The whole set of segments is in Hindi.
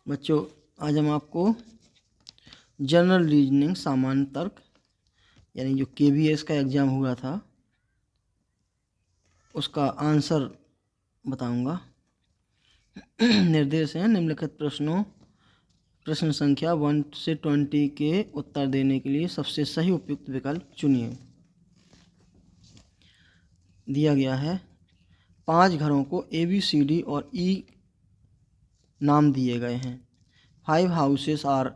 बच्चों, आज हम आपको जनरल रीजनिंग सामान्य तर्क यानी जो KVS का एग्ज़ाम हुआ था उसका आंसर बताऊंगा। निर्देश हैं निम्नलिखित प्रश्न संख्या 1 से 20 के उत्तर देने के लिए सबसे सही उपयुक्त विकल्प चुनिए। दिया गया है 5 घरों को ABCD और E नाम दिए गए हैं। 5 houses are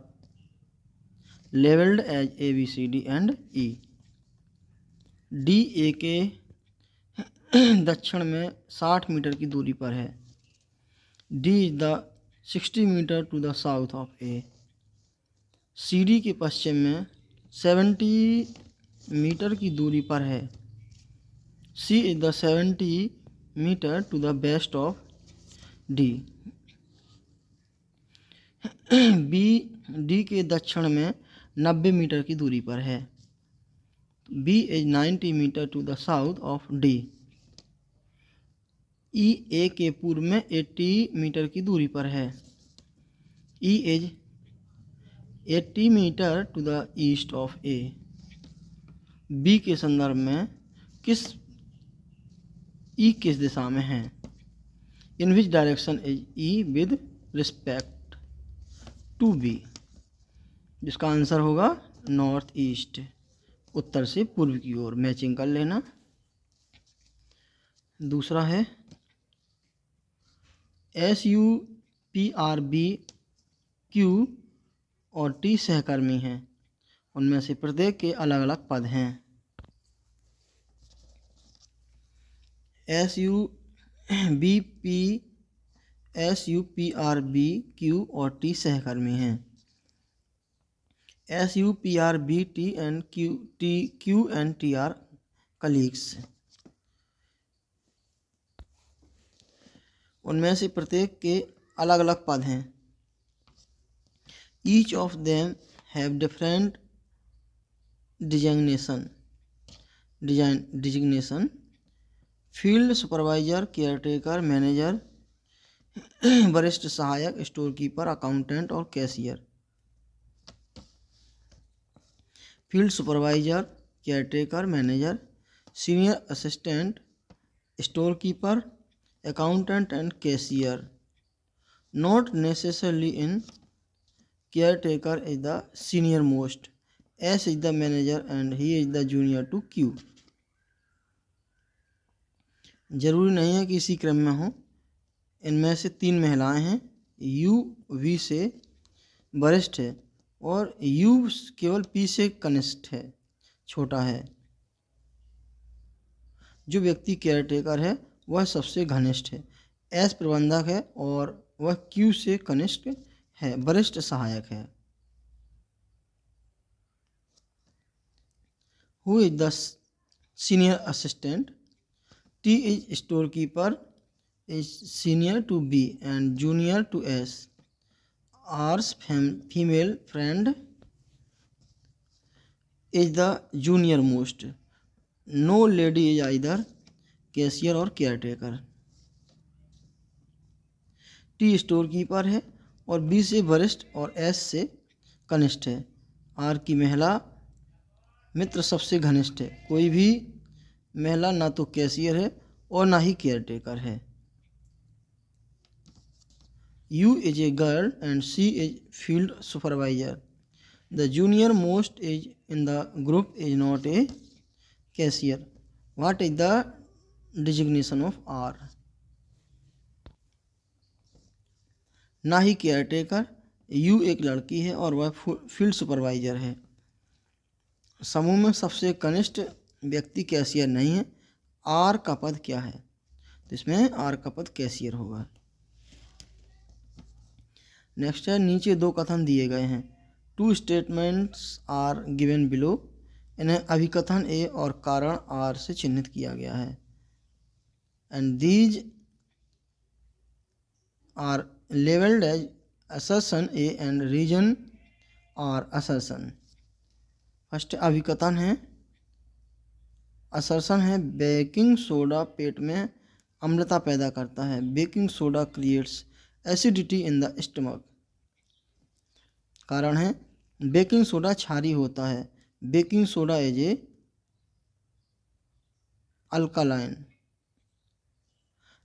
labeled as ABCD and E. D A के दक्षिण में 60 मीटर की दूरी पर है। D is the 60 metre to the south of A. CD के पश्चिम में 70 मीटर की दूरी पर है। C is the 70 metre to the west of D. B D के दक्षिण में 90 मीटर की दूरी पर है। B is 90 metre to the south of D. E A के पूर्व में 80 मीटर की दूरी पर है। E is 80 metre to the east of A. B के संदर्भ में E किस दिशा में है? In which direction is E with respect to B, जिसका आंसर होगा नॉर्थ ईस्ट, उत्तर से पूर्व की ओर। मैचिंग कर लेना। दूसरा है SUPRB Q और T सहकर्मी हैं, उनमें से प्रत्येक के अलग अलग पद हैं। SUPRB Q और T सहकर्मी हैं। SUPRB T and Q and T are colleagues. उनमें से प्रत्येक के अलग अलग पद हैं। Each of them have different designation. Field supervisor, caretaker, manager, वरिष्ठ सहायक, स्टोर कीपर, अकाउंटेंट और cashier. Field supervisor, caretaker, manager, senior assistant, store keeper, accountant and cashier. Not necessarily in caretaker is the senior most. S is the manager and he is the junior to Q. जरूरी नहीं है कि इसी क्रम में हो। इनमें से 3 महिलाएं हैं। U V से वरिष्ठ है और U केवल P से कनिष्ठ है, छोटा है। जो व्यक्ति केयरटेकर है वह सबसे घनिष्ठ है। S प्रबंधक है और वह Q से कनिष्ठ है, वरिष्ठ सहायक है। Who is the senior assistant? T is storekeeper, is senior to B and junior to S. R's female friend is the junior most. No lady is either cashier और केयरटेकर। टी स्टोर कीपर है और बी से वरिष्ठ और एस से कनिष्ठ है। आर की महिला मित्र सबसे घनिष्ठ है। कोई भी महिला ना तो कैशियर है और ना ही केयरटेकर है। U is a girl and C is field supervisor. The junior most is in the group is not a cashier. What is the designation of R? ना ही केयरटेकर। यू एक लड़की है और वह फील्ड सुपरवाइजर है। समूह में सबसे कनिष्ठ व्यक्ति कैशियर नहीं है। आर का पद क्या है? तो इसमें आर का पद कैशियर होगा। नेक्स्ट है, नीचे 2 कथन दिए गए हैं। 2 स्टेटमेंट्स आर गिवन बिलो। इन्हें अभिकथन ए और कारण आर से चिन्हित किया गया है। And these are labeled as assertion A and reason or assertion. First अभिकथन है। असर्शन है बेकिंग सोडा पेट में अम्लता पैदा करता है। Baking soda creates acidity in the stomach. कारण है बेकिंग सोडा क्षारीय होता है, baking soda is a alkaline.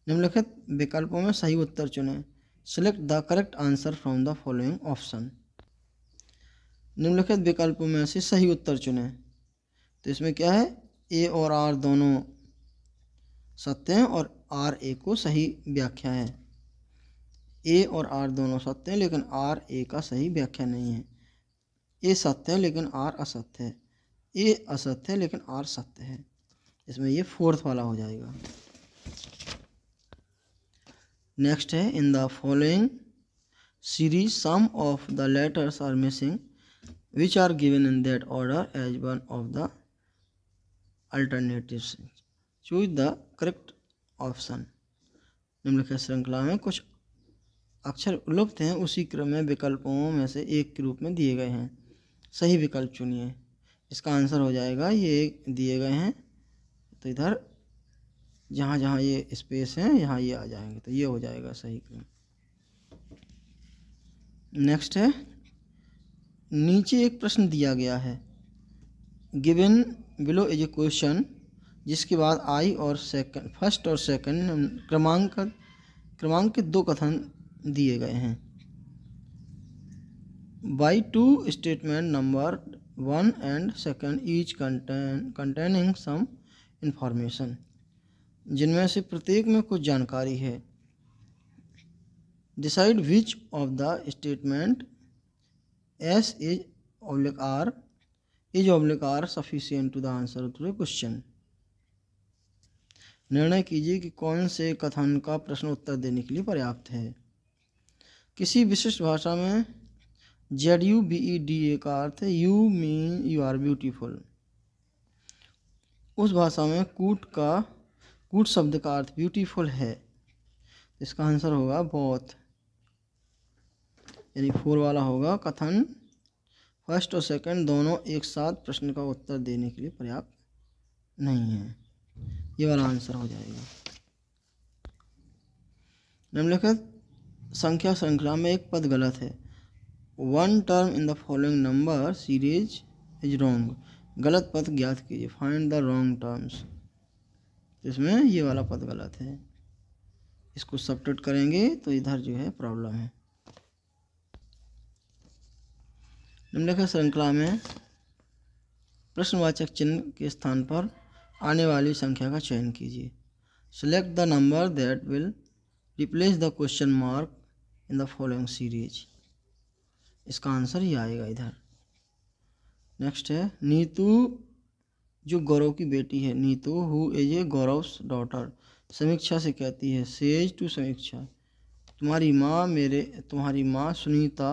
निम्नलिखित विकल्पों में सही उत्तर चुनें। Select the correct answer from the following option. निम्नलिखित विकल्पों में से सही उत्तर चुनें। तो इसमें क्या है, ए और आर दोनों सत्य हैं और आर ए को सही व्याख्या है। ए और आर दोनों सत्य हैं लेकिन आर ए का सही व्याख्या नहीं है। ए सत्य है लेकिन आर असत्य है, ए असत्य है लेकिन आर सत्य है। इसमें ये फोर्थ वाला हो जाएगा। नेक्स्ट है, in the following series some of the letters are missing which are given in that order as one of the alternatives, choose the correct option. निम्नलिखित श्रृंखला में कुछ अक्षर लुप्त हैं, उसी क्रम में विकल्पों में से एक के रूप में दिए गए हैं। सही विकल्प चुनिए। इसका आंसर हो जाएगा, ये दिए गए हैं तो इधर जहाँ जहाँ ये स्पेस है यहाँ ये आ जाएंगे, तो ये हो जाएगा सही क्रम। नेक्स्ट है, नीचे एक प्रश्न दिया गया है, given below is a question, जिसके बाद आई और सेकंड, फर्स्ट और सेकंड क्रमांकित दो कथन दिए गए हैं। By two statement number 1 and 2 each containing some information, जिनमें से प्रत्येक में कुछ जानकारी है। Decide which of the statements is oblique are sufficient to the answer to the question. निर्णय कीजिए कि कौन से कथन का प्रश्न उत्तर देने के लिए पर्याप्त है। किसी विशिष्ट भाषा में ZUBEDA का अर्थ है you mean you are beautiful. उस भाषा में कूट शब्द का अर्थ ब्यूटीफुल है। इसका आंसर होगा बोथ, यानी 4 वाला होगा। कथन फर्स्ट और सेकंड दोनों एक साथ प्रश्न का उत्तर देने के लिए पर्याप्त नहीं है, ये वाला आंसर हो जाएगा। निम्नलिखित संख्या श्रृंखला में एक पद गलत है। 1 term in the following number series is wrong, गलत पद ज्ञात कीजिए। फाइंड द रॉन्ग टर्म्स, इसमें ये वाला पद गलत है। इसको सब्ट्रैक्ट करेंगे तो इधर जो है प्रॉब्लम है। निम्नलिखित श्रृंखला में प्रश्नवाचक चिन्ह के स्थान पर आने वाली संख्या का चयन कीजिए। Select the number that will replace the question mark in the following series. इसका आंसर ये आएगा इधर। नेक्स्ट है, नीतू जो गौरव की बेटी है, Neetu who is a Gaurav's daughter, Samiksha से कहती है सेज टू समीक्षा, तुम्हारी माँ सुनीता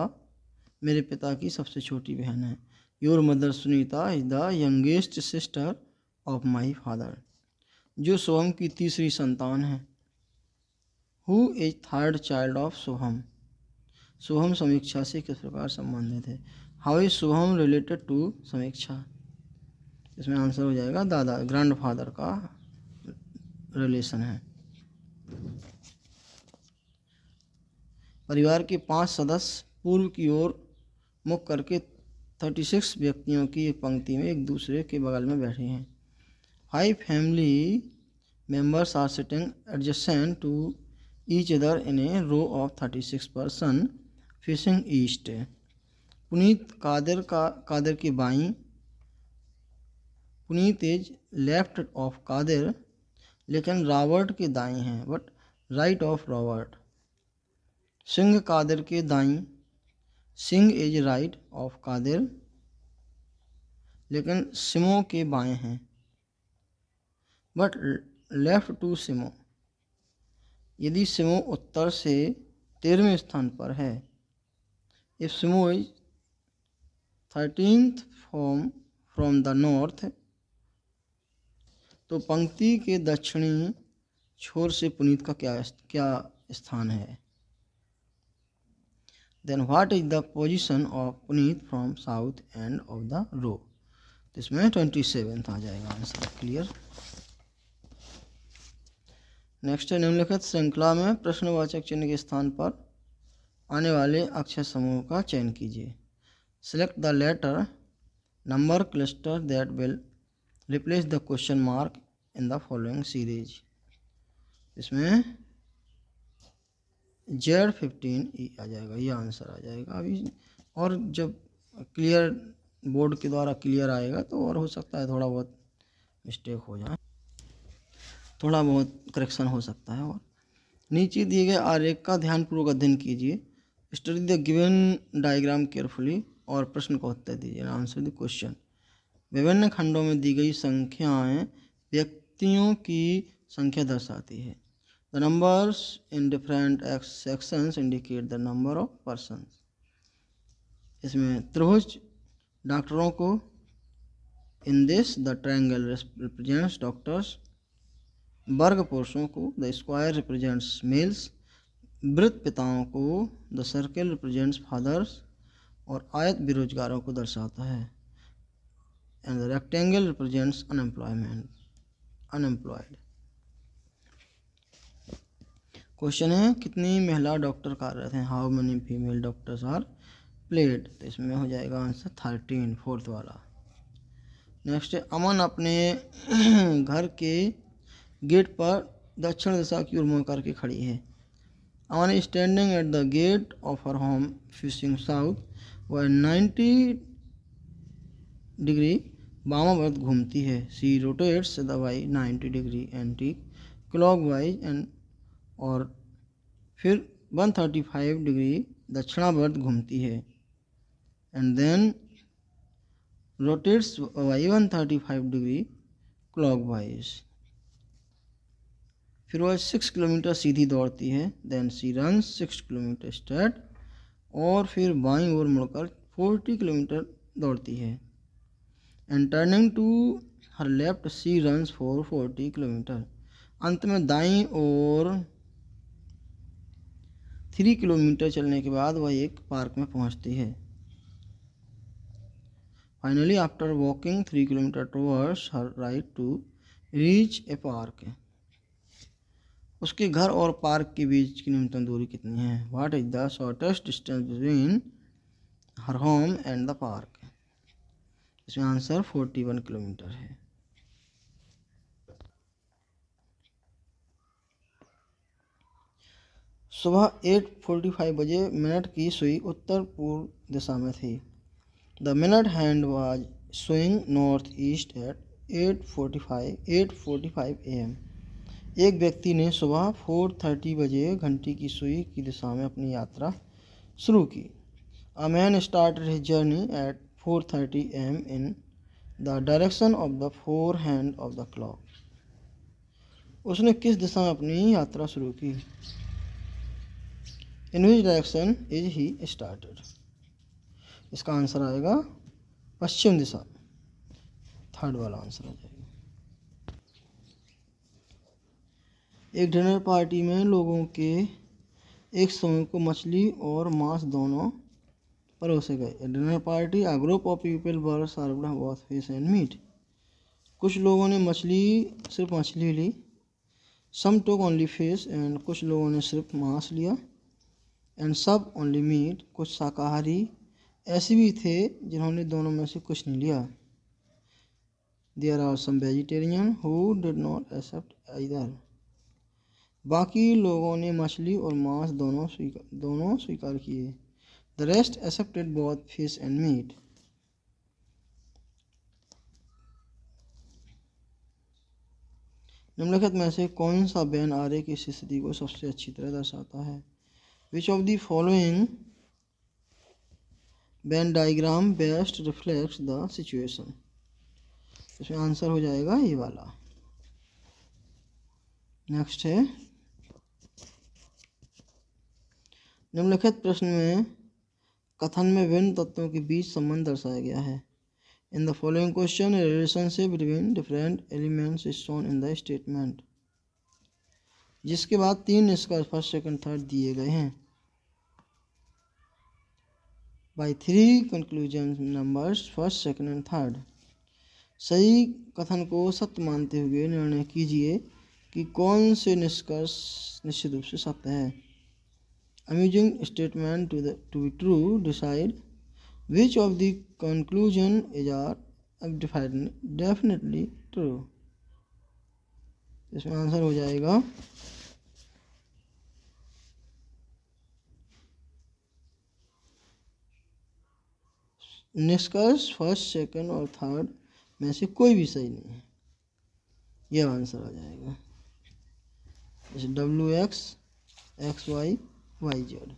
मेरे पिता की सबसे छोटी बहन है। Your mother Sunita is the youngest sister of my father, जो सोहम की तीसरी संतान है। Who is third child of Soham, Soham Samiksha से किस प्रकार संबंधित है। How is Soham related to Samiksha, इसमें आंसर हो जाएगा दादा, ग्रैंडफादर का रिलेशन है। परिवार के 5 सदस्य पूर्व की ओर मुख करके 36 व्यक्तियों की एक पंक्ति में एक दूसरे के बगल में बैठे हैं। 5 family members are sitting adjacent to each other in a row of 36 person facing east. Puneet Kadir की बाईं, Puneet is left of Kadir, लेकिन रॉबर्ट के दाएं हैं, but right of Robert. Singh Kadir के दाईं, Singh is right of Kadir, लेकिन सिमो के बाएं हैं, बट लेफ्ट टू सिमो। यदि सिमो उत्तर से 13वें स्थान पर है, if सिमो is 13th from the north, तो पंक्ति के दक्षिणी छोर से पुनीत का क्या स्थान है। Then what is the position of Puneet from south end of the row, तो इसमें 27th आ जाएगा आंसर। क्लियर। नेक्स्ट है, निम्नलिखित श्रृंखला में प्रश्नवाचक चिन्ह के स्थान पर आने वाले अक्षर समूह का चयन कीजिए। Select the letter number cluster that will replace the question mark in the following series. इसमें Z15E आ जाएगा, ये आंसर आ जाएगा अभी। और जब क्लियर बोर्ड के द्वारा क्लियर आएगा तो और हो सकता है थोड़ा बहुत मिस्टेक हो जाए, थोड़ा बहुत करेक्शन हो सकता है। और नीचे दिए गए आरेख का ध्यानपूर्वक अध्ययन कीजिए। Study the given diagram carefully और प्रश्न का उत्तर दीजिए, आंसर द क्वेश्चन। विभिन्न खंडों में दी गई संख्याएं व्यक्तियों की संख्या दर्शाती है। The numbers in different sections indicate the number of persons. इसमें त्रिभुज डॉक्टरों को, in this the triangle represents doctors. वर्ग पुरुषों को, द स्क्वायर रिप्रेजेंट्स मेल्स। वृत्त पिताओं को, द सर्कल रिप्रेजेंट्स फादर्स। और आयत बेरोजगारों को दर्शाता है, and the rectangle represents unemployed. Question है कितनी महिला डॉक्टर कार्यरत हैं, how many female doctors are played. तो इसमें हो जाएगा आंसर 13, फोर्थ वाला। नेक्स्ट है अमन अपने घर के गेट पर दक्षिण दिशा की ओर मुँह करके खड़ी है। Aman is standing at the gate of her home facing south. वह 90 डिग्री वामावर्त घूमती है। She rotates the way 90 degree anti clockwise and, और फिर 135 डिग्री दक्षिणावर्त घूमती है, and then rotates way 135 degree clockwise. फिर वह 6 किलोमीटर सीधी दौड़ती है। Then she runs 6 kilometre straight, और फिर बाईं ओर मुड़कर 40 किलोमीटर दौड़ती है, and turning to her left C runs for 40 kilometre. अंत में दाईं ओर 3 किलोमीटर चलने के बाद वह एक पार्क में पहुंचती है। Finally after walking 3 kilometre towards her right to reach a park. उसके घर और पार्क के बीच की न्यूनतम दूरी कितनी है। What is the shortest distance between her home and the park. इसमें आंसर 41 किलोमीटर है। सुबह 8:45 बजे मिनट की सुई उत्तर पूर्व दिशा में थी। The minute hand was swing north east eight 8:45 AM। एक व्यक्ति ने सुबह 4:30 बजे घंटी की सुई की दिशा में अपनी यात्रा शुरू की। A man started his journey at 4:30 AM in the direction of the four hand of the clock. उसने किस दिशा में अपनी यात्रा शुरू की। In which direction is he started. इसका आंसर आएगा पश्चिम दिशा, थर्ड वाला आंसर आ जाएगा। एक डिनर पार्टी में लोगों के एक समूह को मछली और मांस दोनों परोसे गए। A dinner party a group of people were served both fish and meat. कुछ लोगों ने सिर्फ मछली ली। Some took only fish, and कुछ लोगों ने सिर्फ मांस लिया। एंड सब ओनली मीट, कुछ शाकाहारी ऐसे भी थे जिन्होंने दोनों में से कुछ नहीं लिया। There are some vegetarian who did not accept either. बाकी लोगों ने मछली और मांस दोनों स्वीकार किए। The rest accepted both fish and meat. निम्नलिखित में से कौन सा वेन आरे की स्थिति को सबसे अच्छी तरह दर्शाता है। विच of the following Venn diagram best reflects the situation. इसमें आंसर हो जाएगा ये वाला। नेक्स्ट है निम्नलिखित प्रश्न में कथन में विभिन्न तत्वों के बीच संबंध दर्शाया गया है। In the following question A relationship between different elements is shown in the statement. जिसके बाद 3 निष्कर्ष फर्स्ट सेकंड थर्ड दिए गए हैं। By 3 conclusion numbers first second and third. सही कथन को सत्य मानते हुए निर्णय कीजिए कि कौन से निष्कर्ष निश्चित रूप से सत्य है। Assuming statement to be true, decide which of the conclusion is are definitely true. इसमें आंसर हो जाएगा निष्कर्ष फर्स्ट, सेकंड और थर्ड में से कोई भी सही नहीं है, यह आंसर आ जाएगा। जैसे W X X Y Y Z.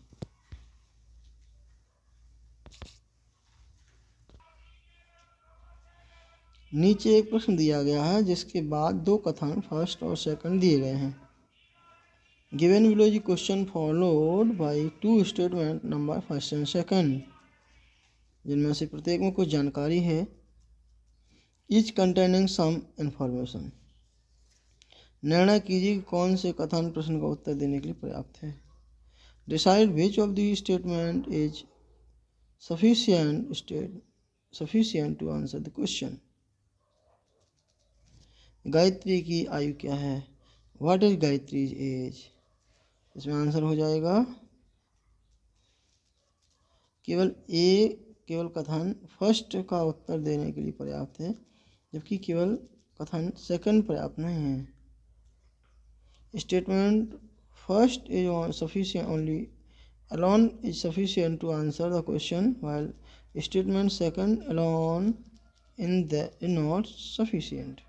नीचे एक प्रश्न दिया गया है जिसके बाद दो कथन फर्स्ट और सेकंड दिए गए हैं। Given below the question followed by two statement number first and second, जिनमें से प्रत्येक में कुछ जानकारी है। Each containing some information. निर्णय कीजिए कि कौन से कथन प्रश्न का उत्तर देने के लिए पर्याप्त है। Decide which of the statement is sufficient to answer the question. Gayatri की आयु क्या है? What is Gayatri's age? इसमें आंसर हो जाएगा केवल कथन फर्स्ट का उत्तर देने के लिए पर्याप्त है, जबकि केवल कथन सेकंड पर्याप्त नहीं है। Statement first is sufficient only alone is sufficient to answer the question, while statement second alone is not sufficient.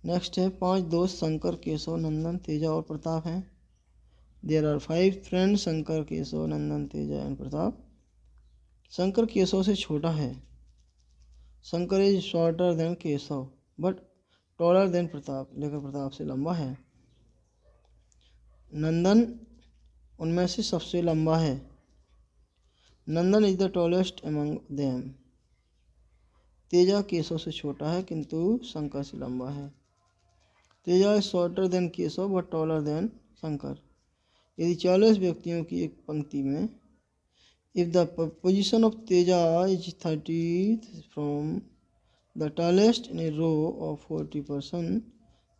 Next है 5 दोस्त शंकर, केशव, नंदन, तेजा और प्रताप हैं। There are 5 friends Shankar, Keshav, Nandan, Teja and Pratap. Shankar Keshav से छोटा है। Shankar is shorter than Keshav but taller than Pratap, लेकिन प्रताप से लंबा है। नंदन उनमें से सबसे लंबा है। Nandan is the tallest among them. Teja Keshav से छोटा है किंतु शंकर से लंबा है। Teja is shorter than Keshav but taller than Shankar. यदि 40 व्यक्तियों की एक पंक्ति में if the position of Teja is 30 from the tallest in a row of 40 person,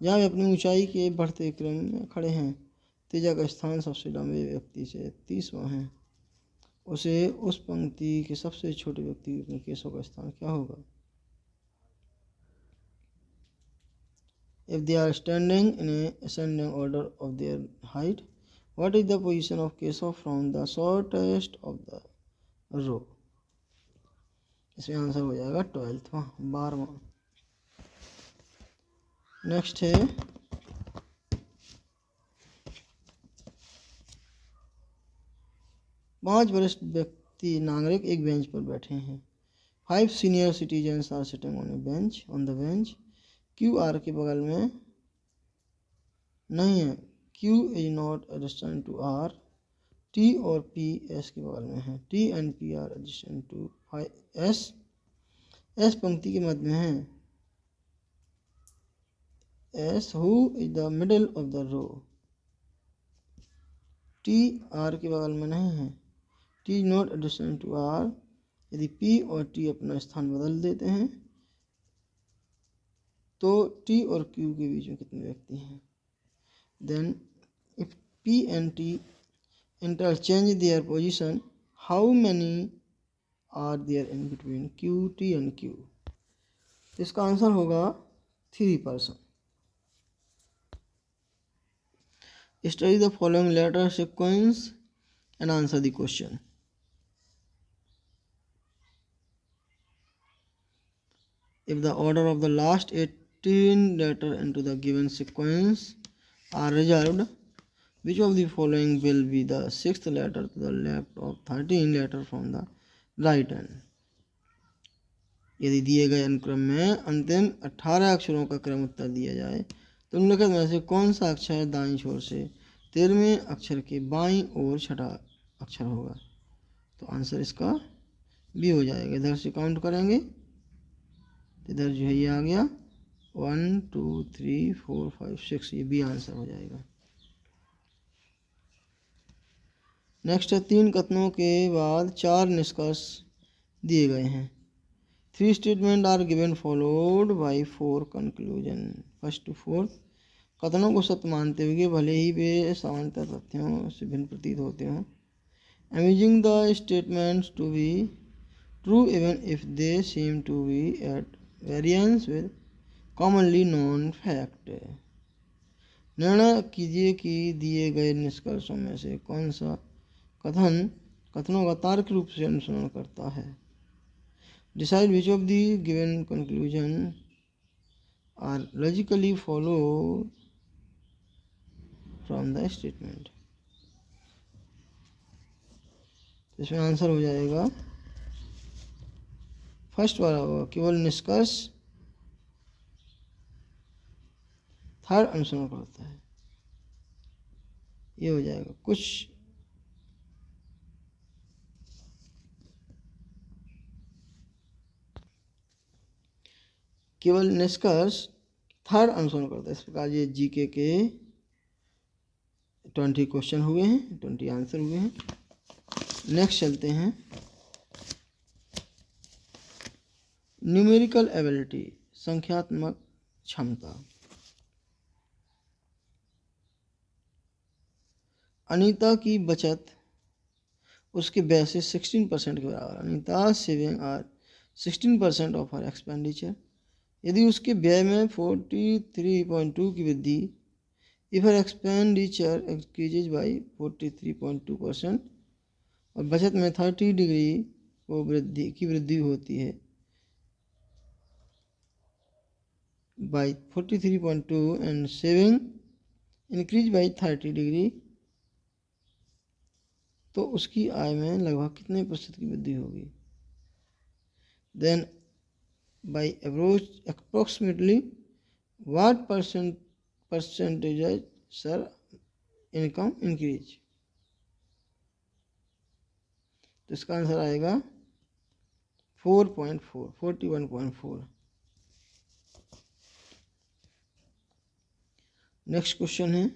जहाँ वे अपनी ऊंचाई के बढ़ते क्रम में खड़े हैं, तेजा का स्थान सबसे लंबे व्यक्ति से 30वां है, उसे उस पंक्ति के सबसे छोटे व्यक्ति में केशव का स्थान क्या होगा? If they are standing in a ascending order of their height, what is the position of Keshav from the shortest of the row? इसमें आंसर हो जाएगा 12वां। नेक्स्ट है 5 वरिष्ठ व्यक्ति नागरिक एक बेंच पर बैठे हैं। 5 senior citizens are sitting on the bench. Q R के बगल में नहीं है। Q is not adjacent to R. T और पी एस के बगल में है। T and P are adjacent to S. S पंक्ति के मध्य में है। S who is the middle of the row. T R के बगल में नहीं है। T is not adjacent to R. यदि पी और टी अपना स्थान बदल देते हैं तो टी और क्यू के बीच में कितने व्यक्ति हैं? Then if P and T interchange their position, how many are there in between Q T and Q? इसका आंसर होगा 3 person. Study the following letter sequence and answer the question. If the order of the last 18 letters into the given sequence are reserved, which of the following will be the 6th letter to the left of 13 letters from the right hand? यदि दिए गए अनुक्रम में अंतिम 18 अक्षरों का क्रम उत्तर दिया जाए तो निम्नलिखित में से कौन सा अक्षर दाईं छोर से 13वें अक्षर के बाईं ओर छठा अक्षर होगा? तो आंसर इसका बी हो जाएगा। इधर से काउंट करेंगे, इधर जो है ये आ गया 1 2 3 4 5 6, ये बी आंसर हो जाएगा। नेक्स्ट है 3 कथनों के बाद 4 निष्कर्ष दिए गए हैं। 3 statement are given followed by 4 conclusion. First to fourth कथनों को सत्य मानते हुए भले ही वे सामान्यतः तथ्यों से भिन्न प्रतीत होते हों, Amusing the statements to be true even if they seem to be at variance with commonly known fact. निर्णय कीजिए कि दिए गए निष्कर्षों में से कौन सा कथनों का तार्किक रूप से अनुसरण करता है. Decide which of the given conclusion are logically followed from the statement. इसमें आंसर हो जाएगा फर्स्ट वाला होगा केवल निष्कर्ष थर्ड अनुसरण करता है. ये हो जाएगा कुछ केवल निष्कर्ष थर्ड अनुसरण करता है. इस प्रकार ये जीके के 20 क्वेश्चन हुए हैं, 20 आंसर हुए हैं. नेक्स्ट चलते हैं न्यूमेरिकल एबिलिटी संख्यात्मक क्षमता. अनीता की बचत उसके व्यय से 16% के बराबर. Anita saving are 16% of her expenditure. यदि उसके व्यय में 43.2 की वृद्धि if her expenditure increases by 43.2% और बचत में 30 डिग्री की वृद्धि होती है by 43.2 and saving increase by 30 degree, तो उसकी आय में लगभग कितने प्रतिशत की वृद्धि होगी. Then by approximately what percentage sir income increase. तो इसका आंसर आएगा 41.4. नेक्स्ट क्वेश्चन है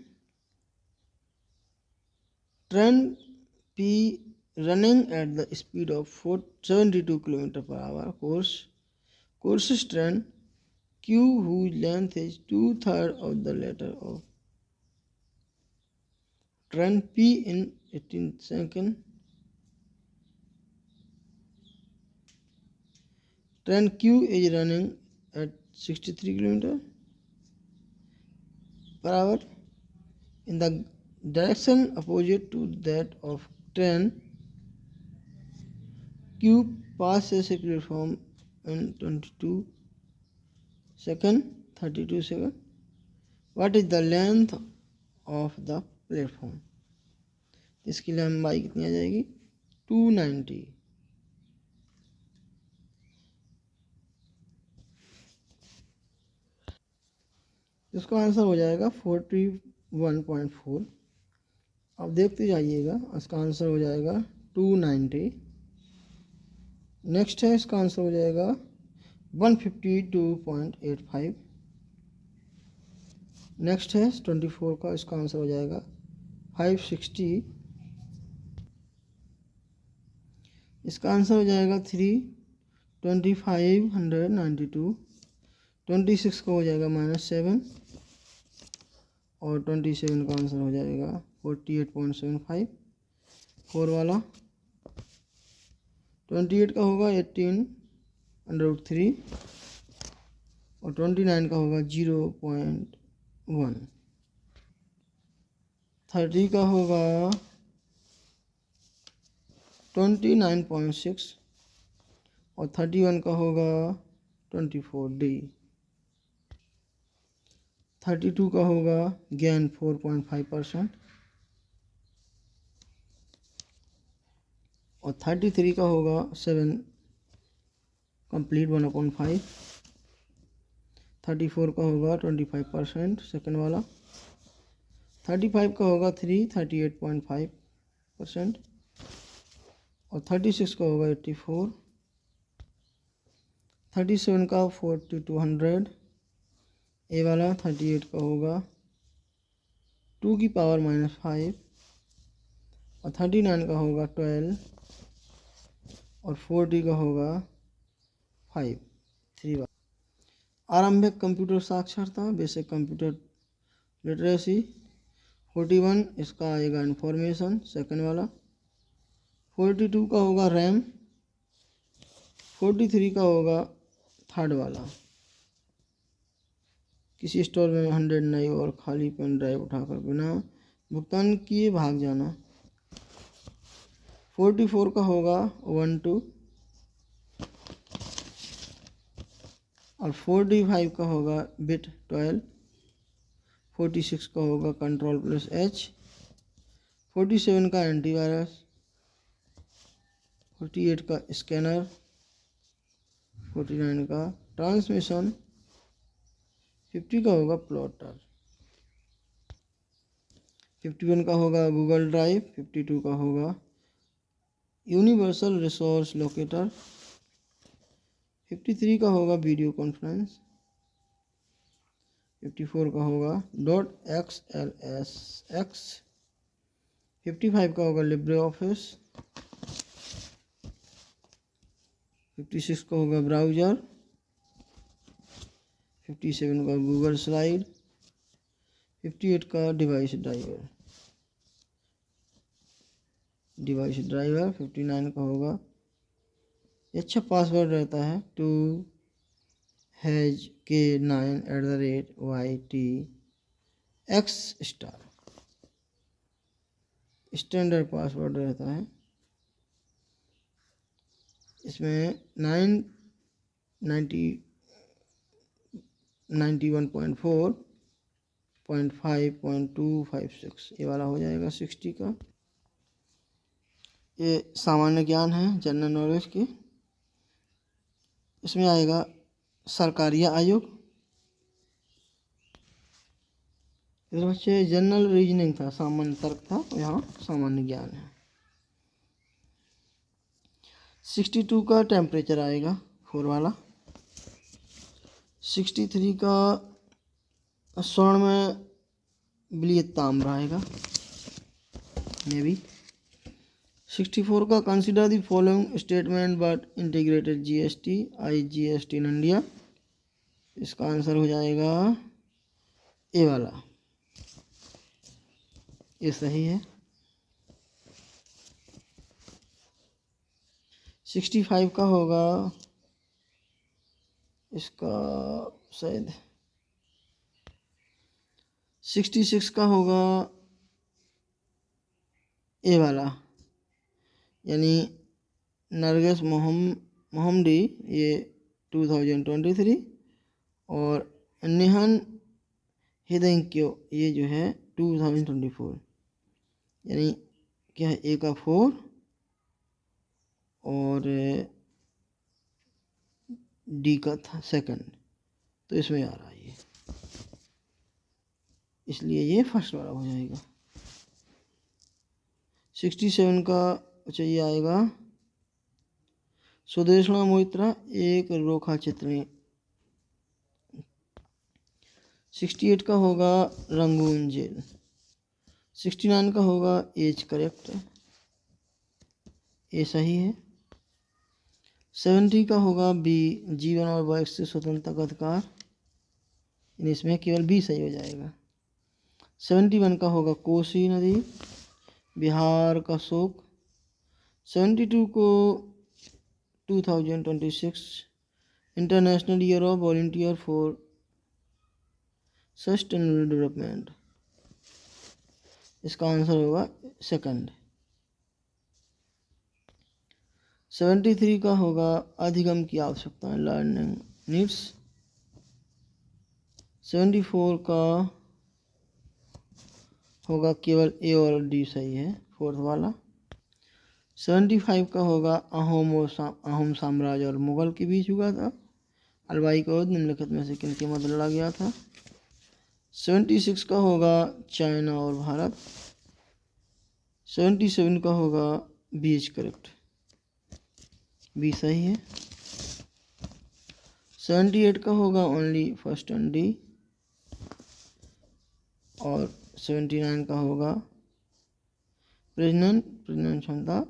train P running at the speed of 72 km per hour courses train Q whose length is 2/3 of the letter of train P in 18 seconds. Train Q is running at 63 km per hour in the direction opposite to that of train Q passes a platform in 32 seconds. What is the length of the platform? इसकी लंबाई कितनी आ जाएगी 290. इसका आंसर हो जाएगा 41.4. अब देखते जाइएगा. इसका आंसर हो जाएगा 290. नेक्स्ट है इसका आंसर हो जाएगा 152.85. नेक्स्ट है 24 का, इसका आंसर हो जाएगा 560. इसका आंसर हो जाएगा 2592. 26 का हो जाएगा -7 और 27 का आंसर हो जाएगा 48.75. 4 वाला 28 का होगा 18√3 और 29 का होगा 0.1. 30 का होगा 29.6 और 31 का होगा 24D. 32 का होगा गेन 4.5% और 33 का होगा 7 कंप्लीट 1/5. 34 का होगा 25% सेकेंड वाला. 35 का होगा 3 38.5% और 36 का होगा 84. 37 का 4200. ए वाला 38 का होगा 2 की पावर -5 और 39 का होगा 12 और 40 का होगा 5. 3 आरंभिक कंप्यूटर साक्षरता बेसिक कंप्यूटर लिटरेसी 41. इसका आएगा इंफॉर्मेशन सेकंड वाला. 42 का होगा रैम, 43 का होगा थर्ड वाला, किसी स्टोर में 100 नई और खाली पेन ड्राइव उठाकर बिना भुगतान किए भाग जाना। 44 का होगा 12 और 45 का होगा बिट 12, 46 का होगा Ctrl+H, 47 का एंटीवायरस, 48 का स्कैनर, 49 का ट्रांसमिशन, 50 का होगा प्लॉटर, 51 का होगा गूगल ड्राइव, 52 का होगा यूनिवर्सल रिसोर्स लोकेटर, 53 का होगा वीडियो कॉन्फ्रेंस, 54 का होगा .xlsx, 55 का होगा लिब्रे ऑफिस, 56 का होगा ब्राउज़र, 57 का गूगल स्लाइड, 58 का डिवाइस ड्राइवर, 59 का होगा, ये अच्छा पासवर्ड रहता है, 2HK9@YTX स्टार, स्टैंडर्ड पासवर्ड रहता है। इसमें 91.4.5.256 ये वाला हो जाएगा 60 का। ये सामान्य ज्ञान है, जनरल नॉलेज की। इसमें आएगा सरकारिया आयोग। इधर बच्चे जनरल रीजनिंग था, सामान्य तर्क था, यहाँ सामान्य ज्ञान है। 62 का टेम्परेचर आएगा 4 वाला, 63 का स्वर्ण में विलीयत ताम्र आएगा मे बी, 64 का consider the following statement but integrated GST IGST in India, इसका आंसर हो जाएगा ए वाला, ये सही है। 65 का होगा इसका शायद 66 का होगा ए वाला, यानी नरगिस मोहम्मदी, ये 2023, और निहान हिदेंक्यो ये जो है 2024, यानी क्या है, ए का 4 और डी का था 2nd, तो इसमें आ रहा है ये, इसलिए ये फर्स्ट वाला हो जाएगा। 67 का अच्छा ये आएगा सुदेशना मोइत्रा एक रोखा चित्र। 68 का होगा रंगून जेल, 69 का होगा एज करेक्ट, ये सही है। 70 का होगा बी जीवन और वर्ग से स्वतंत्रता का अधिकार, इसमें केवल बी सही हो जाएगा। 71 का होगा कोसी नदी बिहार का शोक। 72 को 2026 international year of volunteer for sustainable development, इसका आंसर होगा 2nd। 73 का होगा अधिगम की आवश्यकता लर्निंग नीड्स। 74 का होगा केवल ए और डी सही है, 4th वाला। 75 का होगा अहोम साम्राज्य और मुगल के बीच हुआ था, अलवाई को निम्नलिखित में से किनके मध्य लड़ा गया था। 76 का होगा चाइना और भारत। 77 का होगा बी इज करेक्ट, बी सही है। 78 का होगा ओनली फर्स्ट एंड डी, और 79 का होगा प्रजनन क्षमता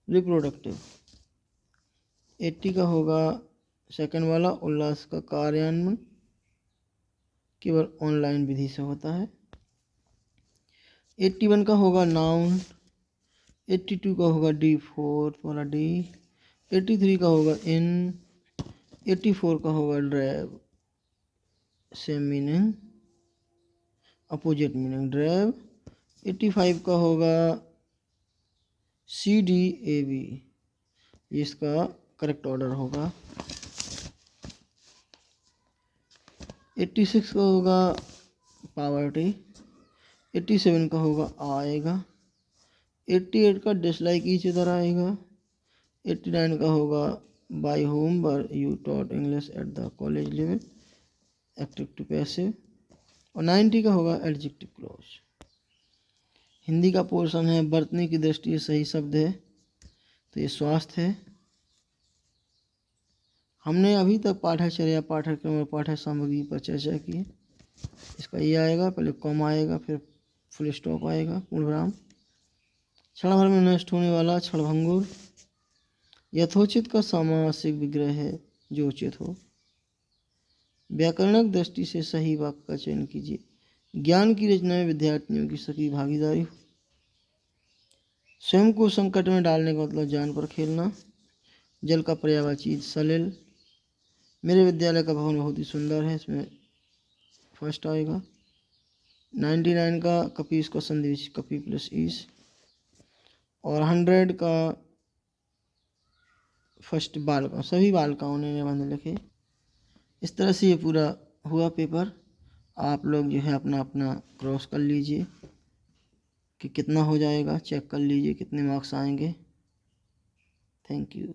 रिप्रोडक्टिव। 80 का होगा 2nd वाला उल्लास का कार्यान्वयन केवल ऑनलाइन विधि से होता है। 81 का होगा नाउन 82 का होगा डी, फोर्थ वाला डी। 83 का होगा इन। 84 का होगा drive, same meaning, opposite meaning drive. 85 का होगा सी डी ए बी, इसका करेक्ट ऑर्डर होगा। 86 का होगा पावर्टी। 87 का होगा आएगा। 88 का डिसलाइक ईच अदर आएगा। 89 का होगा by whom were you taught English at the college level, active to passive. और 90 का होगा एडजेक्टिव क्लॉज। हिंदी का पोर्शन है, बरतने की दृष्टि से सही शब्द है तो ये स्वास्थ्य है। हमने अभी तक पाठ्यचर्या, पाठ्यक्रम और पाठ्य सामग्री पर चर्चा की है। इसका ये आएगा, पहले कॉमा आएगा, फिर फुल स्टॉप आएगा, पूर्णविराम। क्षण भर में नष्ट होने वाला क्षणभंगुर। यथोचित का सामासिक विग्रह है, जो उचित हो। व्याकरणिक दृष्टि से सही वाक्य का चयन कीजिए। ज्ञान की रचना में विद्यार्थियों की सक्रिय भागीदारी हो। स्वयं को संकट में डालने का मतलब जान पर खेलना। जल का पर्यायवाची सलिल। मेरे विद्यालय का भवन बहुत ही सुंदर है, इसमें फर्स्ट आएगा। 99 का कपीस का संदेश, कपी प्लस ईस। और 100 का फर्स्ट बालिका, सभी बालिकाओं ने निबंध लिखे। इस तरह से ये पूरा हुआ पेपर। आप लोग जो है अपना अपना क्रॉस कर लीजिए कि कितना हो जाएगा, चेक कर लीजिए कितने मार्क्स आएंगे। Thank you.